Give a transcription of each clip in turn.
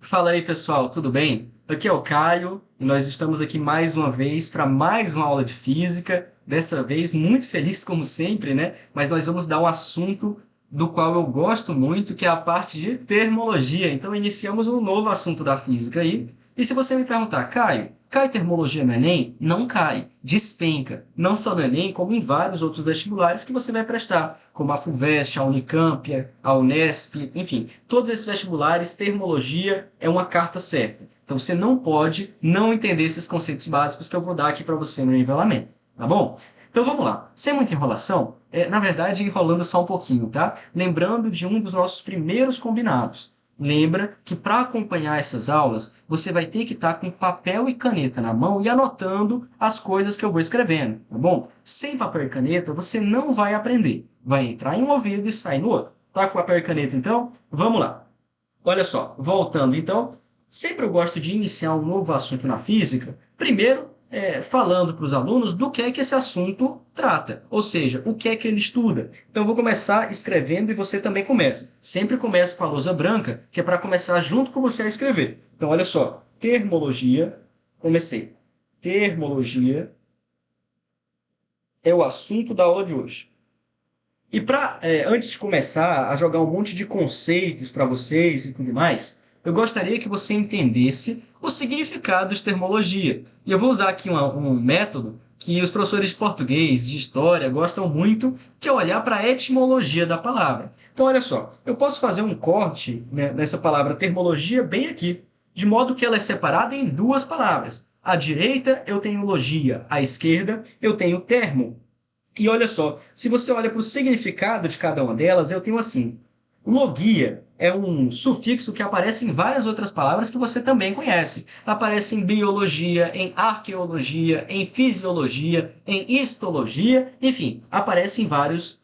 Fala aí, pessoal, tudo bem? Aqui é o Caio e nós estamos aqui mais uma vez para mais uma aula de física. Dessa vez, muito feliz como sempre, né? Mas nós vamos dar um assunto do qual eu gosto muito, que é a parte de termologia. Então, iniciamos um novo assunto da física aí. E se você me perguntar, Caio, cai termologia no Enem? Não cai, despenca. Não só no Enem, como em vários outros vestibulares que você vai prestar, como a FUVEST, a Unicamp, a Unesp, enfim, todos esses vestibulares, termologia é uma carta certa. Então você não pode não entender esses conceitos básicos que eu vou dar aqui para você no nivelamento, tá bom? Então vamos lá, sem muita enrolação, na verdade enrolando só um pouquinho, tá? Lembrando de um dos nossos primeiros combinados. Lembra que para acompanhar essas aulas, você vai ter que estar com papel e caneta na mão e anotando as coisas que eu vou escrevendo, tá bom? Sem papel e caneta, você não vai aprender. Vai entrar em um ouvido e sair no outro. Tá com papel e caneta, então? Vamos lá. Olha só, voltando então, sempre eu gosto de iniciar um novo assunto na física, primeiro falando para os alunos do que é que esse assunto trata, ou seja, o que é que ele estuda. Então eu vou começar escrevendo e você também começa. Sempre começo com a lousa branca, que é para começar junto com você a escrever. Então olha só, termologia, comecei. Termologia é o assunto da aula de hoje. E antes de começar a jogar um monte de conceitos para vocês e tudo mais, eu gostaria que você entendesse o significado de termologia. E eu vou usar aqui um método que os professores de português, de história, gostam muito, que é olhar para a etimologia da palavra. Então, olha só, eu posso fazer um corte, né, nessa palavra termologia bem aqui, de modo que ela é separada em duas palavras. À direita eu tenho logia, à esquerda eu tenho termo. E olha só, se você olha para o significado de cada uma delas, eu tenho assim. Logia é um sufixo que aparece em várias outras palavras que você também conhece. Aparece em biologia, em arqueologia, em fisiologia, em histologia, enfim, aparece em vários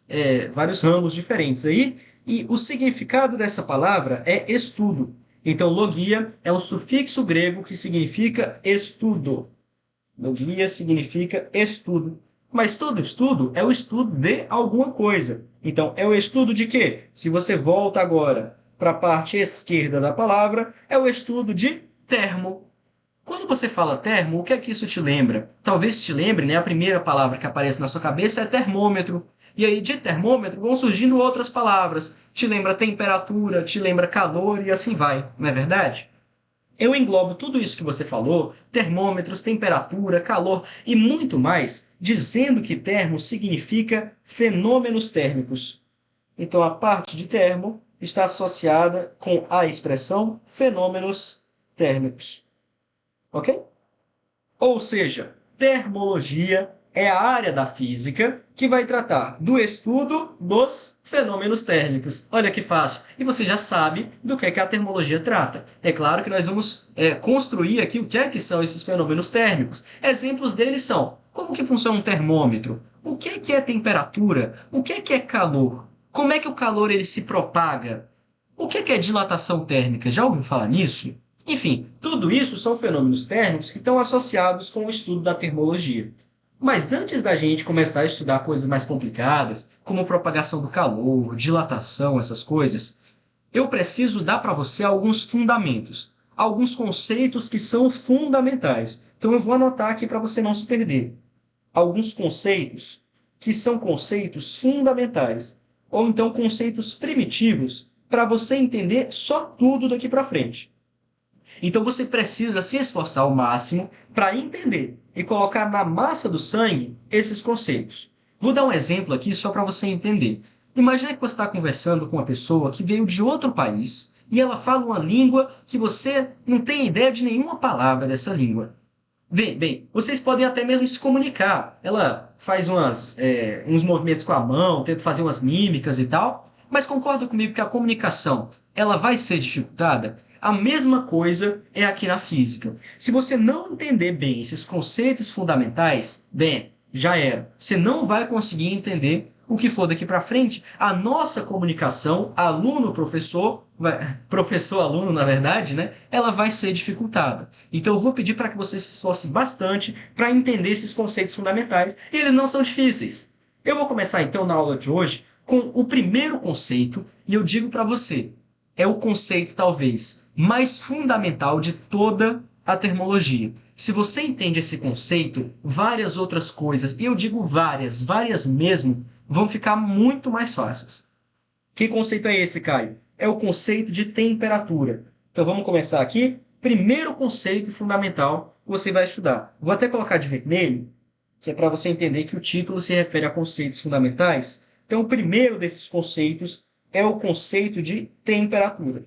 ramos diferentes aí. E o significado dessa palavra é estudo. Então, logia é um sufixo grego que significa estudo. Logia significa estudo. Mas todo estudo é o estudo de alguma coisa. Então, é o estudo de quê? Se você volta agora para a parte esquerda da palavra, é o estudo de termo. Quando você fala termo, o que é que isso te lembra? Talvez te lembre, né? A primeira palavra que aparece na sua cabeça é termômetro. E aí, de termômetro, vão surgindo outras palavras. Te lembra temperatura, te lembra calor e assim vai. Não é verdade? Eu englobo tudo isso que você falou, termômetros, temperatura, calor e muito mais, dizendo que termo significa fenômenos térmicos. Então, a parte de termo está associada com a expressão fenômenos térmicos. Ok? Ou seja, termologia é a área da física que vai tratar do estudo dos fenômenos térmicos. Olha que fácil. E você já sabe do que a termologia trata. É claro que nós vamos construir aqui o que é que são esses fenômenos térmicos. Exemplos deles são como que funciona um termômetro, o que é temperatura, o que é calor, como é que o calor ele se propaga, o que é dilatação térmica. Já ouviu falar nisso? Enfim, tudo isso são fenômenos térmicos que estão associados com o estudo da termologia. Mas antes da gente começar a estudar coisas mais complicadas, como propagação do calor, dilatação, essas coisas, eu preciso dar para você alguns fundamentos, alguns conceitos que são fundamentais. Então eu vou anotar aqui para você não se perder. Alguns conceitos que são conceitos fundamentais, ou então conceitos primitivos, para você entender só tudo daqui para frente. Então você precisa se esforçar ao máximo para entender e colocar na massa do sangue esses conceitos. Vou dar um exemplo aqui só para você entender. Imagina que você está conversando com uma pessoa que veio de outro país e ela fala uma língua que você não tem ideia de nenhuma palavra dessa língua. Bem, vocês podem até mesmo se comunicar. Ela faz uns movimentos com a mão, tenta fazer umas mímicas e tal, mas concorda comigo que a comunicação ela vai ser dificultada? A mesma coisa é aqui na física. Se você não entender bem esses conceitos fundamentais, bem, já era. Você não vai conseguir entender o que for daqui para frente. A nossa comunicação, aluno-professor, professor-aluno, na verdade, né? Ela vai ser dificultada. Então eu vou pedir para que você se esforce bastante para entender esses conceitos fundamentais. E eles não são difíceis. Eu vou começar então na aula de hoje com o primeiro conceito e eu digo para você, é o conceito, talvez, mais fundamental de toda a termologia. Se você entende esse conceito, várias outras coisas, e eu digo várias, várias mesmo, vão ficar muito mais fáceis. Que conceito é esse, Caio? É o conceito de temperatura. Então vamos começar aqui. Primeiro conceito fundamental que você vai estudar. Vou até colocar de vermelho, que é para você entender que o título se refere a conceitos fundamentais. Então, o primeiro desses conceitos é o conceito de temperatura.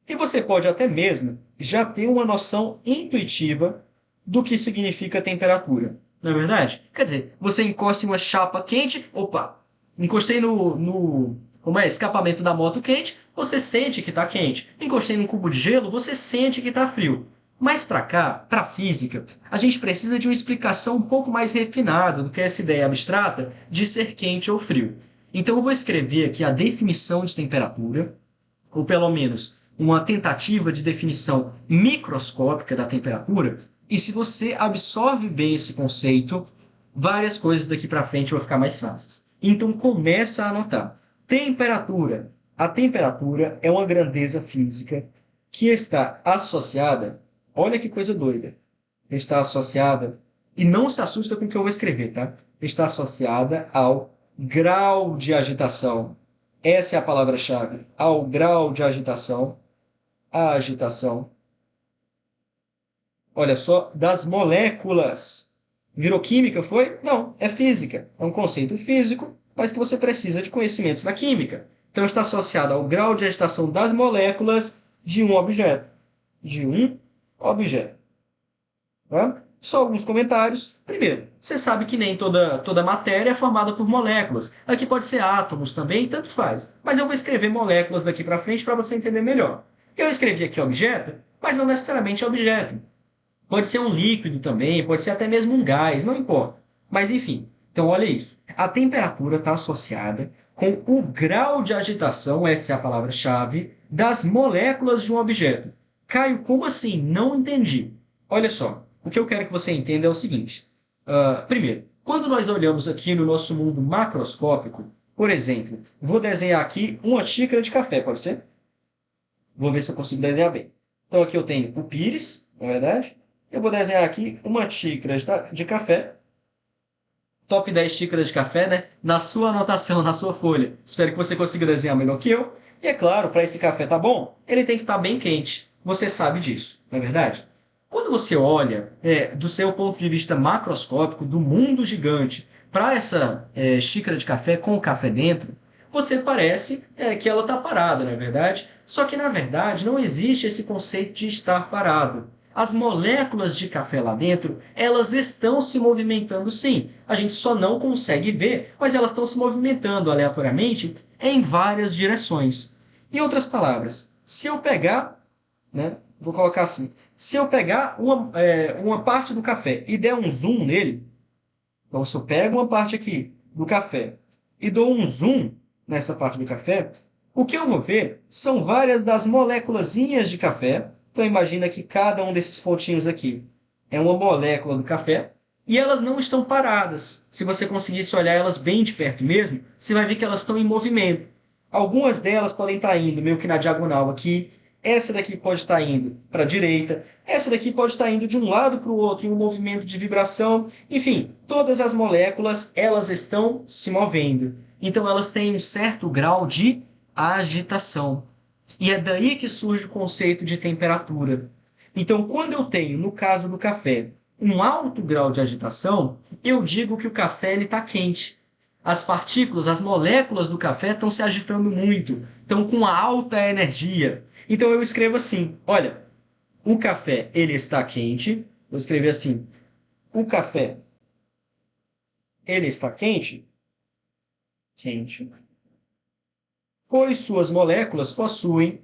E você pode até mesmo já ter uma noção intuitiva do que significa temperatura. Não é verdade? Quer dizer, você encosta em uma chapa quente, opa, encostei no como é, escapamento da moto quente, você sente que está quente. Encostei num cubo de gelo, você sente que está frio. Mas para cá, para a física, a gente precisa de uma explicação um pouco mais refinada do que essa ideia abstrata de ser quente ou frio. Então eu vou escrever aqui a definição de temperatura, ou pelo menos uma tentativa de definição microscópica da temperatura, e se você absorve bem esse conceito, várias coisas daqui para frente vão ficar mais fáceis. Então começa a anotar. Temperatura. A temperatura é uma grandeza física que está associada, olha que coisa doida, está associada, e não se assusta com o que eu vou escrever, tá? Está associada ao grau de agitação. Essa é a palavra-chave. Ao grau de agitação. A agitação. Olha só, das moléculas. Virou química, foi? Não, é física. É um conceito físico, mas que você precisa de conhecimentos da química. Então está associado ao grau de agitação das moléculas de um objeto. De um objeto. Tá? Só alguns comentários. Primeiro, você sabe que nem toda matéria é formada por moléculas. Aqui pode ser átomos também, tanto faz. Mas eu vou escrever moléculas daqui para frente para você entender melhor. Eu escrevi aqui objeto, mas não necessariamente objeto. Pode ser um líquido também, pode ser até mesmo um gás, não importa. Mas enfim, então olha isso. A temperatura está associada com o grau de agitação, essa é a palavra-chave, das moléculas de um objeto. Caio, como assim? Não entendi. Olha só, o que eu quero que você entenda é o seguinte. Primeiro, quando nós olhamos aqui no nosso mundo macroscópico, por exemplo, vou desenhar aqui uma xícara de café, pode ser? Vou ver se eu consigo desenhar bem. Então aqui eu tenho o pires, não é verdade? Eu vou desenhar aqui uma xícara de café. Top 10 xícaras de café, né? Na sua anotação, na sua folha. Espero que você consiga desenhar melhor que eu. E é claro, para esse café tá bom, ele tem que estar bem quente. Você sabe disso, não é verdade? Quando você olha do seu ponto de vista macroscópico, do mundo gigante, para essa xícara de café com o café dentro, você parece que ela está parada, não é verdade? Só que, na verdade, não existe esse conceito de estar parado. As moléculas de café lá dentro, elas estão se movimentando sim. A gente só não consegue ver, mas elas estão se movimentando aleatoriamente em várias direções. Em outras palavras, se eu pegar, né, vou colocar assim, se eu pegar uma parte do café e der um zoom nele, então se eu pego uma parte aqui do café e dou um zoom nessa parte do café, o que eu vou ver são várias das moléculazinhas de café. Então imagina que cada um desses pontinhos aqui é uma molécula do café e elas não estão paradas. Se você conseguisse olhar elas bem de perto mesmo, você vai ver que elas estão em movimento. Algumas delas podem estar indo meio que na diagonal aqui. Essa daqui pode estar indo para a direita. Essa daqui pode estar indo de um lado para o outro em um movimento de vibração. Enfim, todas as moléculas elas estão se movendo. Então elas têm um certo grau de agitação. E é daí que surge o conceito de temperatura. Então, quando eu tenho, no caso do café, um alto grau de agitação, eu digo que o café está quente. As partículas, as moléculas do café estão se agitando muito, estão com alta energia. Então eu escrevo assim, olha, o café ele está quente, vou escrever assim, o café ele está quente, quente, pois suas moléculas possuem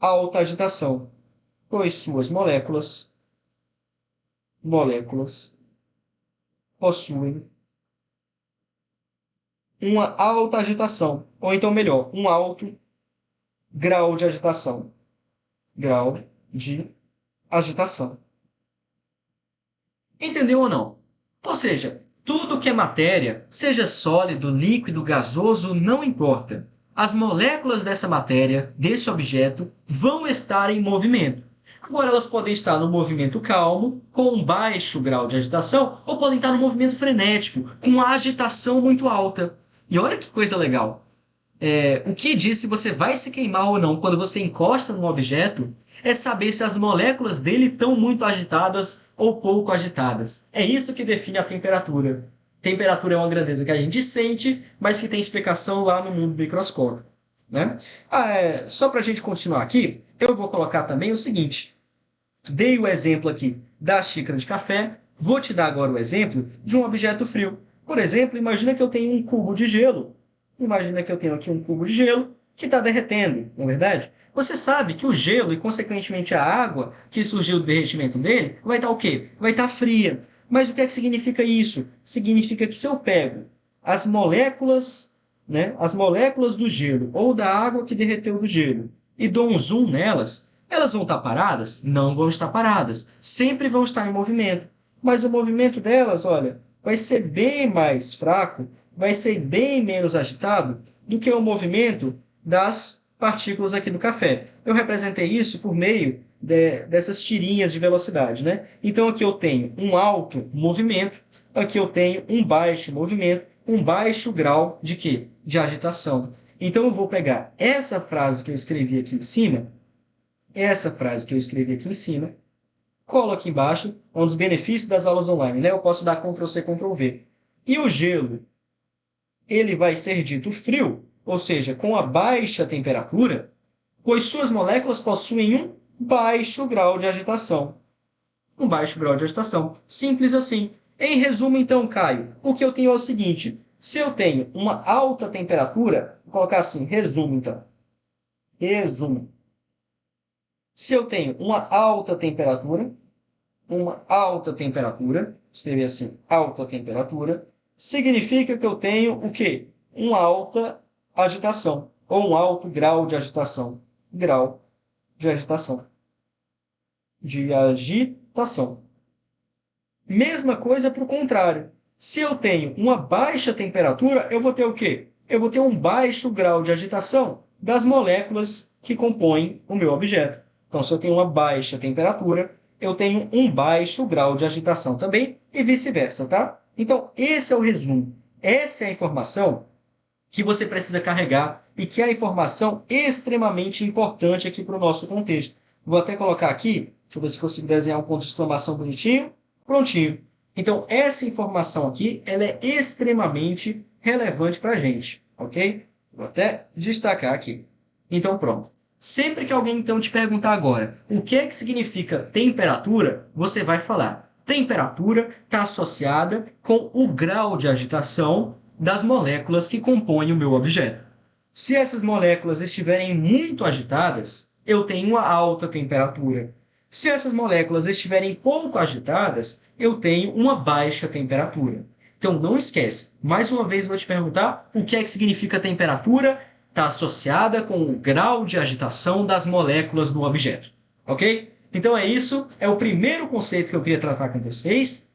alta agitação, pois suas moléculas possuem uma alta agitação, ou então melhor, um alto grau de agitação. Grau de agitação. Entendeu ou não? Ou seja, tudo que é matéria, seja sólido, líquido, gasoso, não importa. as moléculas dessa matéria, desse objeto, vão estar em movimento. Agora, elas podem estar no movimento calmo, com um baixo grau de agitação, ou podem estar no movimento frenético, com uma agitação muito alta. E olha que coisa legal. O que diz se você vai se queimar ou não quando você encosta num objeto é saber se as moléculas dele estão muito agitadas ou pouco agitadas. É isso que define a temperatura. Temperatura é uma grandeza que a gente sente, mas que tem explicação lá no mundo microscópico, né? Só para a gente continuar aqui, eu vou colocar também o seguinte. Dei o exemplo aqui da xícara de café, vou te dar agora o exemplo de um objeto frio. Por exemplo, imagina que eu tenho um cubo de gelo. Imagina que eu tenho aqui um cubo de gelo que está derretendo, não é verdade? Você sabe que o gelo e, consequentemente, a água que surgiu do derretimento dele vai estar o quê? Vai estar fria. Mas o que é que significa isso? Significa que se eu pego as moléculas, né, as moléculas do gelo ou da água que derreteu do gelo e dou um zoom nelas, elas vão estar paradas? Não vão estar paradas. Sempre vão estar em movimento. Mas o movimento delas, olha, vai ser bem mais fraco, vai ser bem menos agitado do que o movimento das partículas aqui do café. Eu representei isso por meio dessas tirinhas de velocidade, né? Então aqui eu tenho um alto movimento, aqui eu tenho um baixo movimento, um baixo grau de quê? De agitação. Então eu vou pegar essa frase que eu escrevi aqui em cima, colo aqui embaixo, um dos benefícios das aulas online, né? Eu posso dar Ctrl+C, Ctrl+V. E o gelo, ele vai ser dito frio, ou seja, com a baixa temperatura, pois suas moléculas possuem um baixo grau de agitação. Um baixo grau de agitação. Simples assim. Em resumo, então, Caio, o que eu tenho é o seguinte. Se eu tenho uma alta temperatura, vou colocar assim, resumo, então. Resumo. Se eu tenho uma alta temperatura, escrever assim, alta temperatura, significa que eu tenho o quê? Uma alta agitação, ou um alto grau de agitação. Grau de agitação. Mesma coisa para o contrário. Se eu tenho uma baixa temperatura, eu vou ter o quê? Eu vou ter um baixo grau de agitação das moléculas que compõem o meu objeto. Então, se eu tenho uma baixa temperatura, eu tenho um baixo grau de agitação também, e vice-versa, tá? Então, esse é o resumo. Essa é a informação que você precisa carregar e que é a informação extremamente importante aqui para o nosso contexto. Vou até colocar aqui, deixa eu ver se consigo desenhar um ponto de exclamação bonitinho. Prontinho. Então, essa informação aqui, ela é extremamente relevante para a gente, ok? Vou até destacar aqui. Então, pronto. Sempre que alguém, então, te perguntar agora o que é que significa temperatura, você vai falar. Temperatura está associada com o grau de agitação das moléculas que compõem o meu objeto. Se essas moléculas estiverem muito agitadas, eu tenho uma alta temperatura. Se essas moléculas estiverem pouco agitadas, eu tenho uma baixa temperatura. Então, não esquece. Mais uma vez, vou te perguntar o que é que significa temperatura? Está associada com o grau de agitação das moléculas do objeto. Ok? Então, é isso. É o primeiro conceito que eu queria tratar com vocês.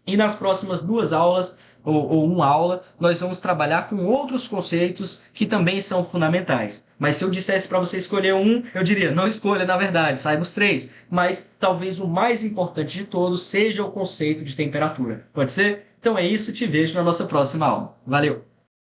E nas próximas duas aulas, ou uma aula, nós vamos trabalhar com outros conceitos que também são fundamentais. Mas se eu dissesse para você escolher um, eu diria, não escolha, na verdade, saiba os três. Mas talvez o mais importante de todos seja o conceito de temperatura. Pode ser? Então é isso, te vejo na nossa próxima aula. Valeu!